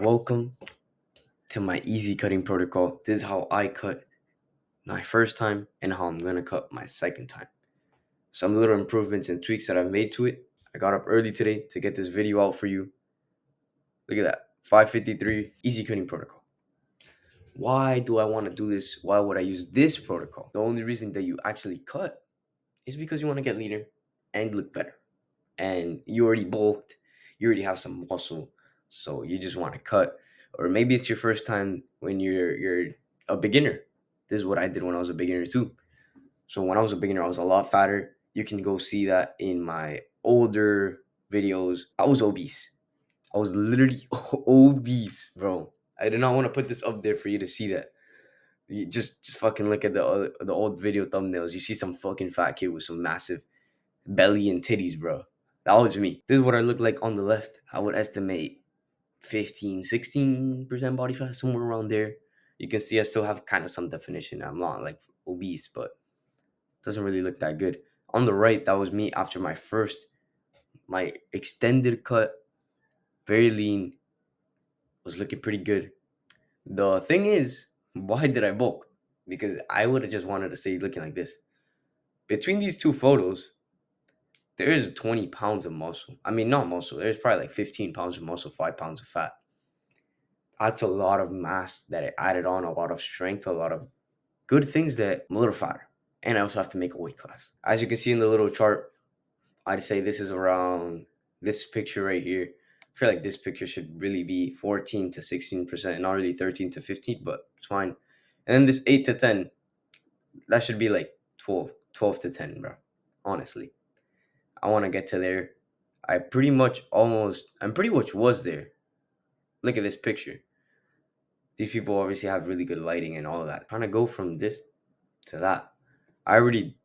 Welcome to my easy cutting protocol. This is how I cut my first time and how I'm gonna cut my second time. Some little improvements and tweaks that I've made to it. I got up early today to get this video out for you. Look at that. 5:53 easy cutting protocol. Why do I want to do this? Why would I use this protocol? The only reason that you actually cut is because you want to get leaner and look better. And you already bulked, you already have some muscle, so you just want to cut. Or maybe it's your first time when you're a beginner. This is what I did when I was a beginner too. So when I was a beginner, I was a lot fatter. You can go see that in my older videos. I was obese. I was literally obese, bro. I did not want to put this up there for you to see that. You just fucking look at the old video thumbnails. You see some fucking fat kid with some massive belly and titties, bro. That was me. This is what I look like on the left. I would estimate 15, 16% body fat, somewhere around there. You can see I still have kind of some definition. I'm not like obese, but it doesn't really look that good. On the right, that was me after my extended cut, very lean, was looking pretty good. The thing is, why did I bulk? Because I would have just wanted to stay looking like this. Between these two photos, there is 20 pounds of muscle. I mean, not muscle. There's probably like 15 pounds of muscle, 5 pounds of fat. That's a lot of mass that I added on, a lot of strength, a lot of good things that I'm a little fatter. And I also have to make a weight class. As you can see in the little chart, I'd say this is around this picture right here. I feel like this picture should really be 14 to 16%, not really 13 to 15, but it's fine. And then this 8 to 10, that should be like 12 to 10, bro. Honestly. I want to get to there. I'm pretty much was there. Look at this picture. These people obviously have really good lighting and all of that. Trying to go from this to that. I already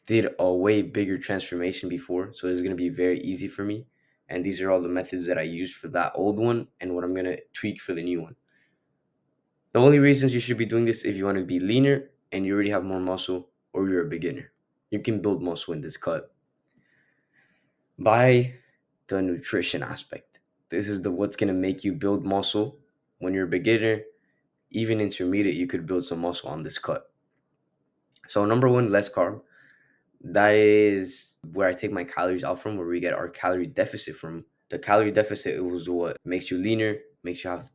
did a way bigger transformation before, so it's going to be very easy for me. And these are all the methods that I used for that old one and what I'm going to tweak for the new one. The only reasons you should be doing this if you want to be leaner and you already have more muscle or you're a beginner. You can build muscle in this cut by the nutrition aspect. This is the what's going to make you build muscle when you're a beginner, even intermediate. You could build some muscle on this cut. So number one, less carb. That is where I take my calories out from, where we get our calorie deficit from. The calorie deficit was what makes you leaner, makes you have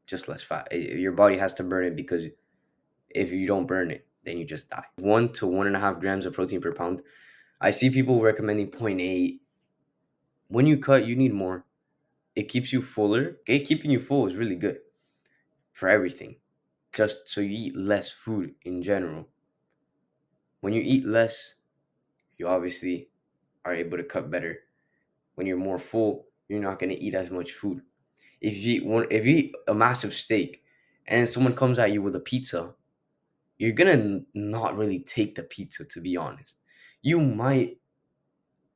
just less fat. Your body has to burn it, because if you don't burn it, then you just die. 1 to 1.5 grams of protein per pound. I see people recommending zero point 0.8. When you cut, you need more. It keeps you fuller. Okay, keeping you full is really good for everything. Just so you eat less food in general. When you eat less, you obviously are able to cut better. When you're more full, you're not going to eat as much food. If you eat a massive steak and someone comes at you with a pizza, you're going to not really take the pizza, to be honest. You might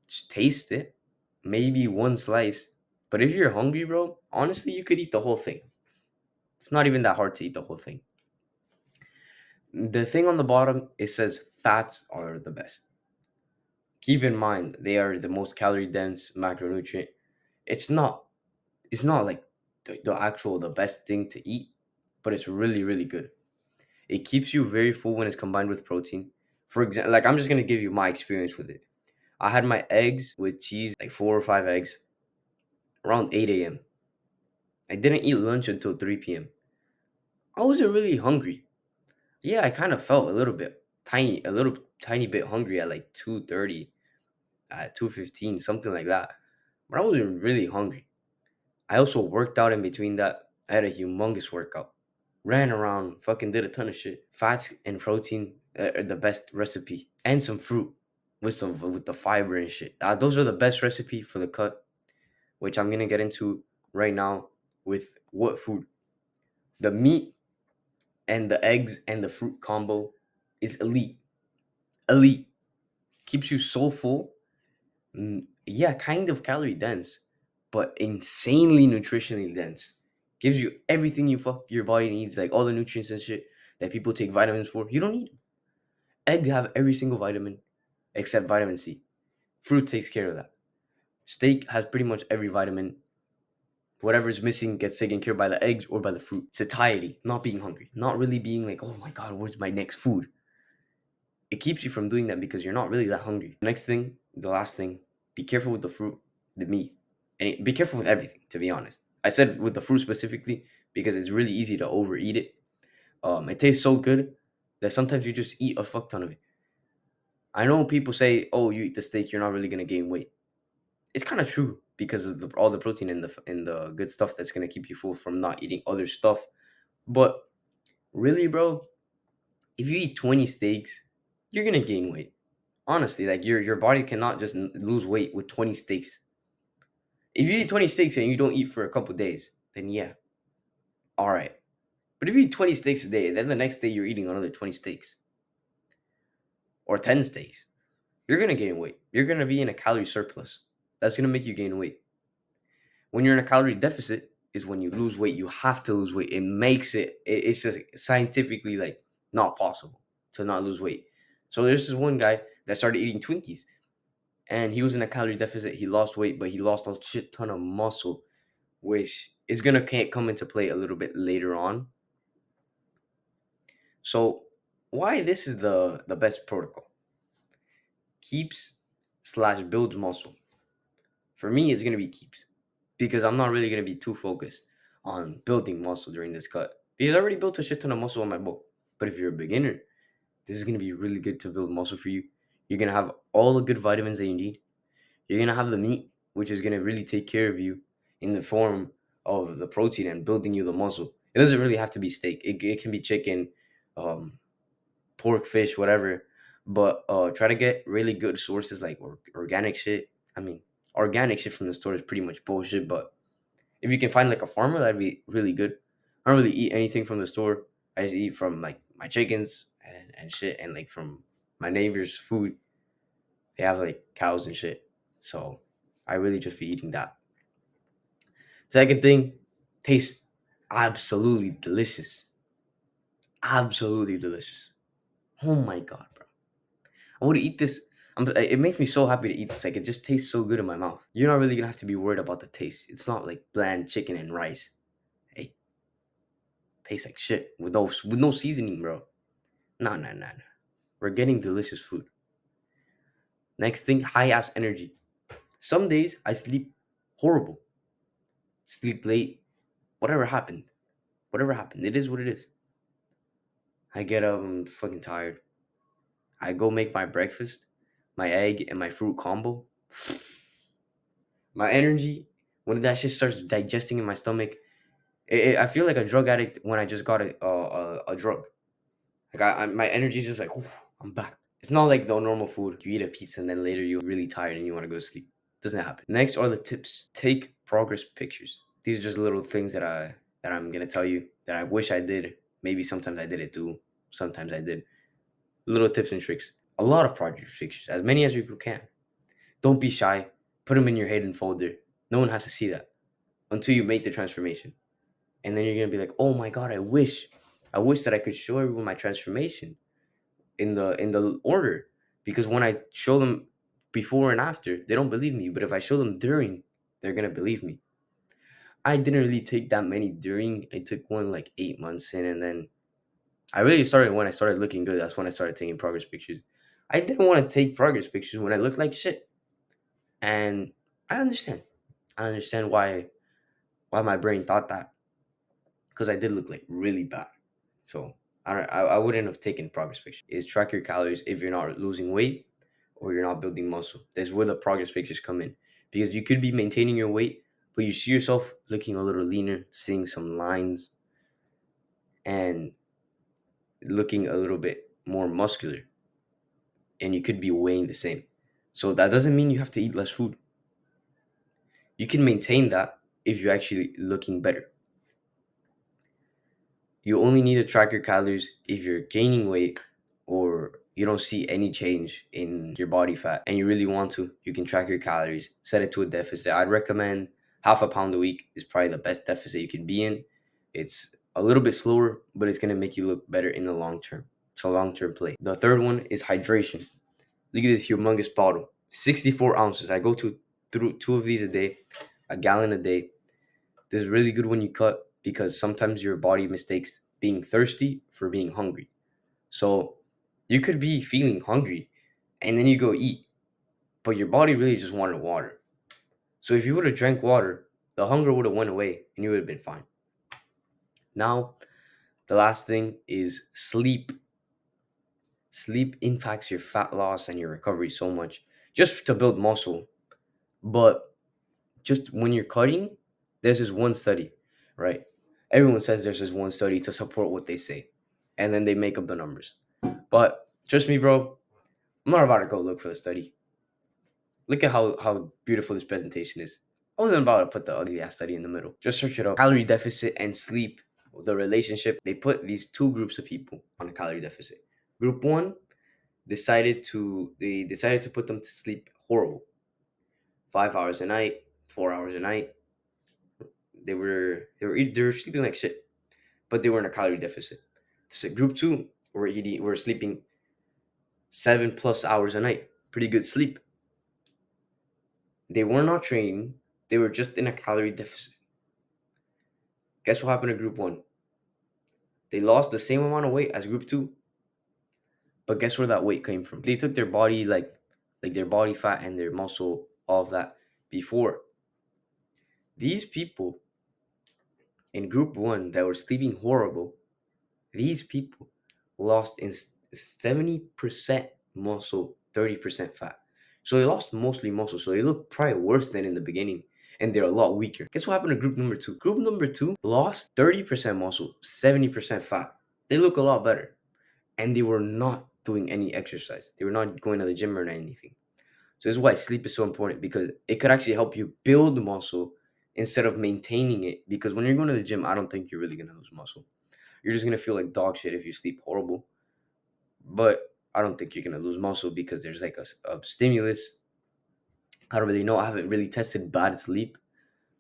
just taste it, maybe one slice, but if you're hungry, bro, honestly, you could eat the whole thing. It's not even that hard to eat the whole thing. The thing on the bottom, it says fats are the best. Keep in mind, they are the most calorie dense macronutrient. It's not it's not like the best thing to eat, but it's really, really good. It keeps you very full when it's combined with protein. For example, like I'm just gonna give you my experience with it. I had my eggs with cheese, like 4 or 5 eggs, around 8 a.m. I didn't eat lunch until 3 p.m. I wasn't really hungry. Yeah, I kind of felt a little tiny bit hungry at like 2:30, at 2:15, something like that. But I wasn't really hungry. I also worked out in between that. I had a humongous workout. Ran around, fucking did a ton of shit. Fats and protein are the best recipe, and some fruit with the fiber and shit. Those are the best recipe for the cut, which I'm gonna get into right now with what food. The meat and the eggs and the fruit combo is elite. Elite. Keeps you so full. Yeah, kind of calorie dense, but insanely nutritionally dense. Gives you everything your body needs, like all the nutrients and shit that people take vitamins for. You don't need them. Egg have every single vitamin except vitamin C. Fruit takes care of that. Steak has pretty much every vitamin. Whatever's missing gets taken care of by the eggs or by the fruit. Satiety, not being hungry, not really being like, oh my God, where's my next food? It keeps you from doing that because you're not really that hungry. Next thing, the last thing, be careful with the fruit, the meat, and be careful with everything, to be honest. I said with the fruit specifically because it's really easy to overeat it. It tastes so good that sometimes you just eat a fuck ton of it. I know people say, oh, you eat the steak, you're not really going to gain weight. It's kind of true because of all the protein in the good stuff that's going to keep you full from not eating other stuff. But really, bro, if you eat 20 steaks, you're going to gain weight. Honestly, like your body cannot just lose weight with 20 steaks. If you eat 20 steaks and you don't eat for a couple days, then yeah, all right. But if you eat 20 steaks a day, then the next day you're eating another 20 steaks or 10 steaks, you're going to gain weight. You're going to be in a calorie surplus. That's going to make you gain weight. When you're in a calorie deficit is when you lose weight. You have to lose weight. It makes it's just scientifically like not possible to not lose weight. So there's this one guy that started eating Twinkies and he was in a calorie deficit. He lost weight, but he lost a shit ton of muscle, which is gonna come into play a little bit later on. So why this is the best protocol? Keeps slash builds muscle. For me, it's gonna be keeps because I'm not really gonna be too focused on building muscle during this cut because I already built a shit ton of muscle on my boat. But if you're a beginner, this is gonna be really good to build muscle for you. You're gonna have all the good vitamins that you need. You're gonna have the meat, which is gonna really take care of you in the form of the protein and building you the muscle. It doesn't really have to be steak. It can be chicken, um, pork, fish, whatever. But try to get really good sources like organic shit. I mean, organic shit from the store is pretty much bullshit. But if you can find like a farmer, that'd be really good. I don't really eat anything from the store. I just eat from like my chickens and shit, and like from my neighbor's food. They have like cows and shit. So I really just be eating that. Second thing, tastes absolutely delicious. Absolutely delicious. Oh my God, bro. I would eat this. It makes me so happy to eat this. Like it just tastes so good in my mouth. You're not really gonna have to be worried about the taste. It's not like bland chicken and rice. It tastes like shit with no seasoning, bro. Nah, nah, nah, nah. We're getting delicious food. Next thing, high ass energy. Some days I sleep horrible. Sleep late. Whatever happened. Whatever happened. It is what it is. I get up, I'm fucking tired. I go make my breakfast, my egg and my fruit combo. My energy, when that shit starts digesting in my stomach, I feel like a drug addict when I just got a drug. Like my energy is just like, "Ooh, I'm back." It's not like the normal food. You eat a pizza and then later you're really tired and you want to go to sleep. Doesn't happen. Next are the tips. Take progress pictures. These are just little things that I'm gonna tell you that I wish I did. Maybe sometimes I did it too. Sometimes I did. Little tips and tricks. A lot of progress pictures, as many as you can. Don't be shy. Put them in your hidden folder. No one has to see that until you make the transformation. And then you're gonna be like, oh my God, I wish that I could show everyone my transformation in the order. Because when I show them before and after, they don't believe me. But if I show them during, they're gonna believe me. I didn't really take that many during. I took one like 8 months in, and then I really started when I started looking good. That's when I started taking progress pictures. I didn't want to take progress pictures when I looked like shit, and I understand. I understand why my brain thought that because I did look like really bad. So I wouldn't have taken progress pictures. Is track your calories if you're not losing weight or you're not building muscle. That's where the progress pictures come in because you could be maintaining your weight, but you see yourself looking a little leaner, seeing some lines, and looking a little bit more muscular, and you could be weighing the same. So that doesn't mean you have to eat less food. You can maintain that if you're actually looking better. You only need to track your calories if you're gaining weight or you don't see any change in your body fat and you really want to. You can track your calories, set it to a deficit. I'd recommend half a pound a week is probably the best deficit you can be in. It's a little bit slower, but it's going to make you look better in the long term. It's a long term play. The third one is hydration. Look at this humongous bottle, 64 ounces. I go through two of these a day, a gallon a day. This is really good when you cut because sometimes your body mistakes being thirsty for being hungry. So you could be feeling hungry and then you go eat, but your body really just wanted water. So if you would have drank water, the hunger would have went away and you would have been fine. Now, the last thing is sleep. Sleep impacts your fat loss and your recovery so much just to build muscle. But just when you're cutting, there's this one study, right? Everyone says there's this one study to support what they say, and then they make up the numbers. But trust me, bro, I'm not about to go look for the study. Look at how beautiful this presentation is. I wasn't about to put the ugly ass study in the middle. Just search it up. Calorie deficit and sleep, the relationship. They put these two groups of people on a calorie deficit. Group one decided to put them to sleep horrible. 5 hours a night, 4 hours a night. They were sleeping like shit, but they were in a calorie deficit. So group two were sleeping 7+ hours a night. Pretty good sleep. They were not training. They were just in a calorie deficit. Guess what happened to group one? They lost the same amount of weight as group two, but guess where that weight came from? They took their body like their body fat and their muscle, all of that before. These people in group one that were sleeping horrible, these people lost in 70% muscle, 30% fat. So they lost mostly muscle. So they look probably worse than in the beginning. And they're a lot weaker. Guess what happened to group number two? Group number two lost 30% muscle, 70% fat. They look a lot better. And they were not doing any exercise. They were not going to the gym or anything. So this is why sleep is so important, because it could actually help you build muscle instead of maintaining it. Because when you're going to the gym, I don't think you're really going to lose muscle. You're just going to feel like dog shit if you sleep horrible. But I don't think you're going to lose muscle because there's like a stimulus. I don't really know. I haven't really tested bad sleep,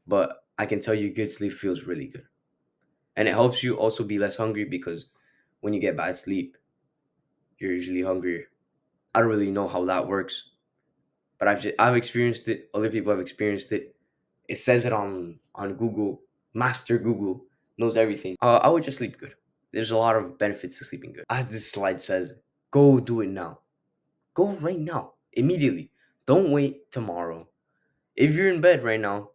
but I can tell you good sleep feels really good. And it helps you also be less hungry because when you get bad sleep, you're usually hungrier. I don't really know how that works, but I've experienced it. Other people have experienced it. It says it on Google. Master Google knows everything. I would just sleep good. There's a lot of benefits to sleeping good. As this slide says, go do it now. Go right now, immediately. Don't wait tomorrow. If you're in bed right now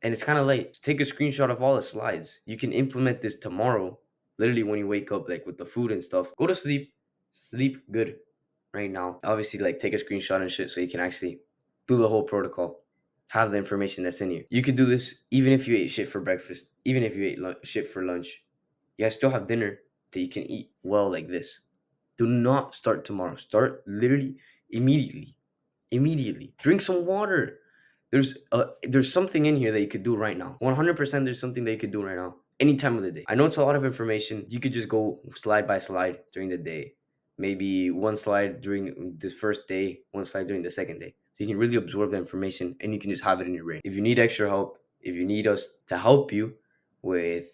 and it's kind of late, take a screenshot of all the slides. You can implement this tomorrow, literally when you wake up, like with the food and stuff. Go to sleep, sleep good right now. Obviously, like take a screenshot and shit so you can actually do the whole protocol. Have the information that's in here. You could do this even if you ate shit for breakfast, even if you ate shit for lunch. You guys still have dinner that you can eat well like this. Do not start tomorrow. Start literally immediately. Immediately. Drink some water. There's something in here that you could do right now. 100% there's something that you could do right now. Any time of the day. I know it's a lot of information. You could just go slide by slide during the day. Maybe one slide during this first day, one slide during the second day. So you can really absorb the information and you can just have it in your brain. If you need extra help, if you need us to help you with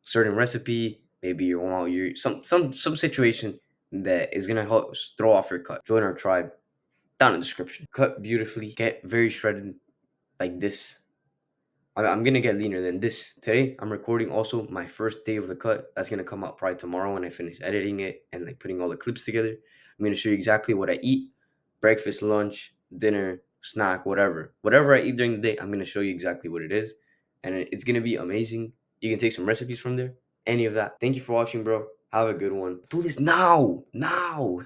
certain recipe, maybe you want your some situation that is gonna help throw off your cut. Join our tribe down in the description. Cut beautifully, get very shredded like this. I'm gonna get leaner than this. Today, I'm recording also my first day of the cut. That's gonna come out probably tomorrow when I finish editing it and like putting all the clips together. I'm gonna show you exactly what I eat, breakfast, lunch, dinner, snack, whatever. Whatever I eat during the day, I'm gonna show you exactly what it is. And it's gonna be amazing. You can take some recipes from there, any of that. Thank you for watching, bro. Have a good one. Do this now. Now.